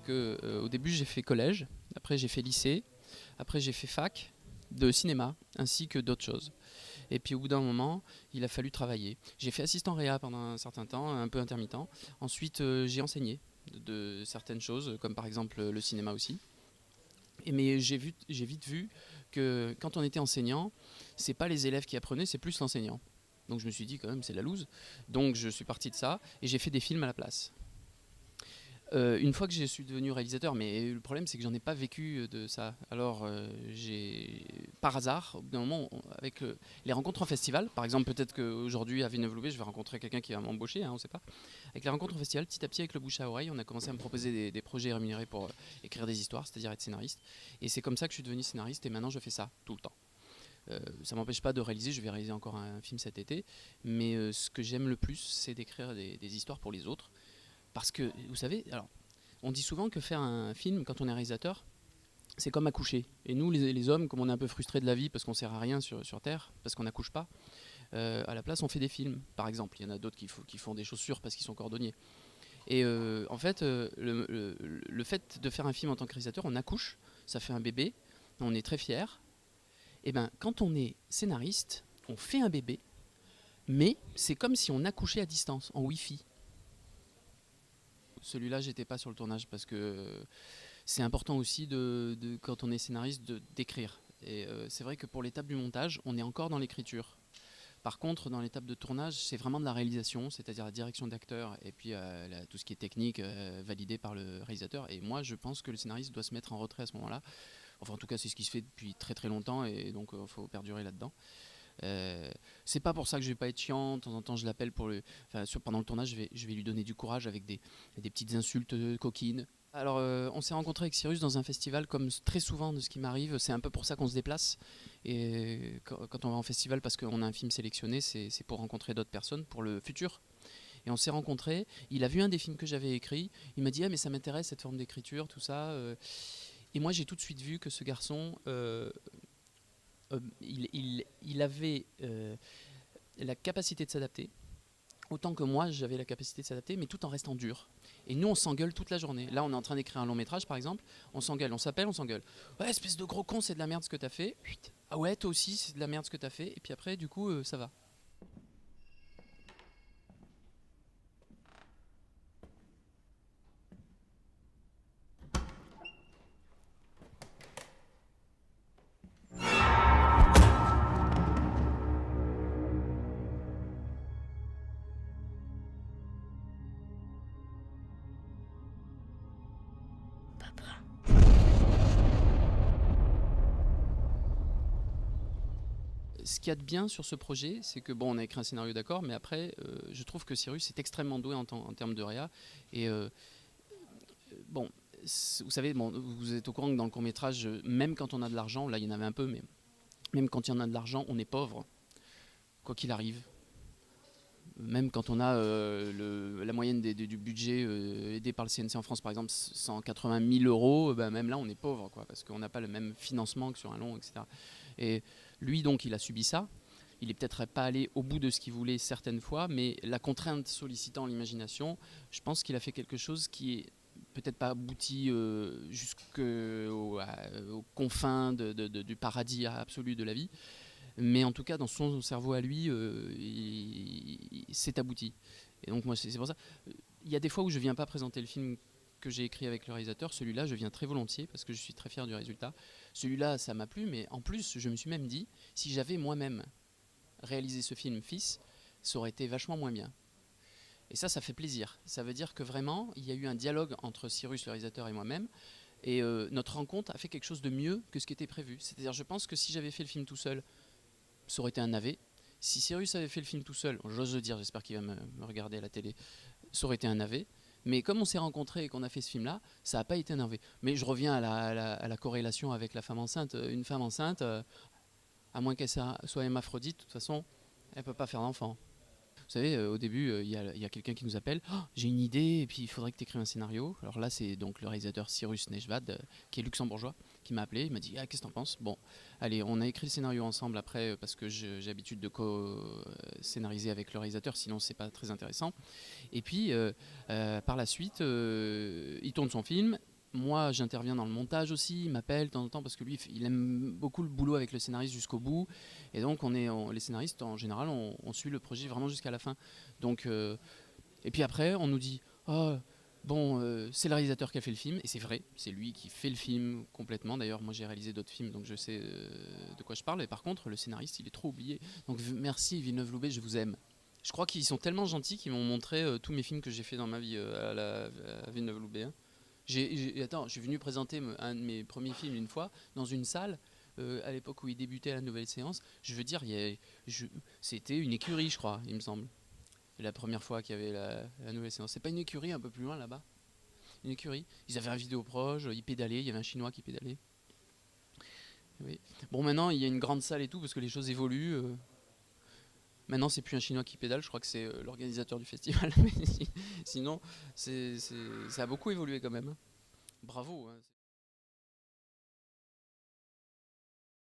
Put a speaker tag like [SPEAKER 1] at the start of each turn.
[SPEAKER 1] que au début j'ai fait collège, après j'ai fait lycée, après j'ai fait fac de cinéma, ainsi que d'autres choses. Et puis au bout d'un moment, il a fallu travailler. J'ai fait assistant réa pendant un certain temps, un peu intermittent. Ensuite, j'ai enseigné de certaines choses, comme par exemple le cinéma aussi. Mais j'ai vite vu que quand on était enseignant, c'est pas les élèves qui apprenaient, c'est plus l'enseignant. Donc je me suis dit quand même c'est la loose. Donc je suis parti de ça et j'ai fait des films à la place. Une fois que je suis devenu réalisateur, mais le problème c'est que j'en ai pas vécu de ça. Alors j'ai, par hasard, au bout d'un moment, avec les rencontres en festival, par exemple peut-être qu'aujourd'hui à Villeneuve-Loubet je vais rencontrer quelqu'un qui va m'embaucher, hein, on ne sait pas. Avec les rencontres en festival, petit à petit avec le bouche à oreille, on a commencé à me proposer des projets rémunérés pour écrire des histoires, c'est-à-dire être scénariste. Et c'est comme ça que je suis devenu scénariste et maintenant je fais ça tout le temps. Ça m'empêche pas de réaliser, je vais réaliser encore un film cet été, mais ce que j'aime le plus c'est d'écrire des histoires pour les autres. Parce que, vous savez, alors, on dit souvent que faire un film, quand on est réalisateur, c'est comme accoucher. Et nous, les hommes, comme on est un peu frustrés de la vie parce qu'on sert à rien sur Terre, parce qu'on n'accouche pas, à la place, on fait des films, par exemple. Il y en a d'autres qui font des chaussures parce qu'ils sont cordonniers. Et en fait, le fait de faire un film en tant que réalisateur, on accouche, ça fait un bébé, on est très fiers. Et bien, quand on est scénariste, on fait un bébé, mais c'est comme si on accouchait à distance, en Wi-Fi. Celui-là, j'étais pas sur le tournage parce que c'est important aussi quand on est scénariste d'écrire. Et c'est vrai que pour l'étape du montage, on est encore dans l'écriture. Par contre, dans l'étape de tournage, c'est vraiment de la réalisation, c'est-à-dire la direction d'acteur et puis tout ce qui est technique validé par le réalisateur. Et moi, je pense que le scénariste doit se mettre en retrait à ce moment-là. Enfin, en tout cas, c'est ce qui se fait depuis très très longtemps et donc il faut perdurer là-dedans. C'est pas pour ça que je vais pas être chiant. De temps en temps, je l'appelle pendant le tournage, je vais lui donner du courage avec des petites insultes coquines. Alors, on s'est rencontré avec Cyrus dans un festival, comme très souvent de ce qui m'arrive. C'est un peu pour ça qu'on se déplace. Et quand on va en festival, parce qu'on a un film sélectionné, c'est pour rencontrer d'autres personnes pour le futur. Et on s'est rencontrés. Il a vu un des films que j'avais écrit. Il m'a dit ah mais ça m'intéresse cette forme d'écriture, tout ça. Et moi, j'ai tout de suite vu que ce garçon, il avait la capacité de s'adapter, autant que moi j'avais la capacité de s'adapter, mais tout en restant dur. Et nous on s'engueule toute la journée. Là on est en train d'écrire un long métrage par exemple, on s'engueule, on s'appelle, on s'engueule. Ouais espèce de gros con, c'est de la merde ce que t'as fait. Ah ouais toi aussi c'est de la merde ce que t'as fait. Et puis après du coup ça va. Ce qu'il y a de bien sur ce projet, c'est que bon, on a écrit un scénario d'accord, mais après, je trouve que Cyrus est extrêmement doué en termes de réa. Et bon, vous savez, bon, vous êtes au courant que dans le court métrage, même quand on a de l'argent, là il y en avait un peu, mais même quand il y en a de l'argent, on est pauvre, quoi qu'il arrive. Même quand on a la moyenne du budget aidé par le CNC en France, par exemple, 180 000 euros, ben même là, on est pauvre, quoi, parce qu'on n'a pas le même financement que sur un long, etc. Et lui, donc, il a subi ça. Il n'est peut-être pas allé au bout de ce qu'il voulait certaines fois, mais la contrainte sollicitant l'imagination, je pense qu'il a fait quelque chose qui est peut-être pas abouti aux confins du paradis absolu de la vie, mais en tout cas dans son cerveau à lui, c'est abouti. Et donc moi c'est pour ça, il y a des fois où je viens pas présenter le film que j'ai écrit avec le réalisateur. Celui-là je viens très volontiers parce que je suis très fier du résultat. Celui-là ça m'a plu, mais en plus je me suis même dit si j'avais moi-même réalisé ce film Fils, ça aurait été vachement moins bien. Et ça fait plaisir. Ça veut dire que vraiment il y a eu un dialogue entre Cyrus le réalisateur et moi-même. Et notre rencontre a fait quelque chose de mieux que ce qui était prévu. C'est-à-dire je pense que si j'avais fait le film tout seul, ça aurait été un navet. Si Cyrus avait fait le film tout seul, j'ose le dire, j'espère qu'il va me regarder à la télé, ça aurait été un navet. Mais comme on s'est rencontrés et qu'on a fait ce film-là, ça n'a pas été un navet. Mais je reviens à la corrélation avec la femme enceinte. Une femme enceinte, à moins qu'elle soit hémaphrodite, de toute façon, elle ne peut pas faire d'enfant. Vous savez, au début, il y a quelqu'un qui nous appelle. Oh, j'ai une idée, et puis il faudrait que tu écrives un scénario. Alors là, c'est donc le réalisateur Cyrus Nejvad, qui est luxembourgeois, qui m'a appelé. Il m'a dit qu'est-ce que t'en penses? Bon, allez, on a écrit le scénario ensemble après, parce que j'ai l'habitude de co-scénariser avec le réalisateur, sinon c'est pas très intéressant. Et puis, par la suite, il tourne son film. moi, j'interviens dans le montage aussi. Il m'appelle de temps en temps parce que lui, il aime beaucoup le boulot avec le scénariste jusqu'au bout. Et donc, les scénaristes, en général, on suit le projet vraiment jusqu'à la fin. Donc, et puis après, on nous dit, oh, bon, c'est le réalisateur qui a fait le film. Et c'est vrai, c'est lui qui fait le film complètement. D'ailleurs, moi, j'ai réalisé d'autres films, donc je sais de quoi je parle. Et par contre, le scénariste, il est trop oublié. Donc, merci Villeneuve-Loubet, je vous aime. Je crois qu'ils sont tellement gentils qu'ils m'ont montré tous mes films que j'ai fait dans ma vie à Villeneuve-Loubet, hein. Attends, je suis venu présenter un de mes premiers films une fois dans une salle à l'époque où il débutait la nouvelle séance. Je veux dire, c'était une écurie, je crois, il me semble. La première fois qu'il y avait la nouvelle séance. C'est pas une écurie un peu plus loin là-bas? Une écurie. Ils avaient un vidéoproche, ils pédalaient, il y avait un Chinois qui pédalait. Oui. Bon, maintenant, il y a une grande salle et tout parce que les choses évoluent. Maintenant, c'est plus un Chinois qui pédale, je crois que c'est l'organisateur du festival. Mais sinon, ça a beaucoup évolué quand même, hein. Bravo, hein.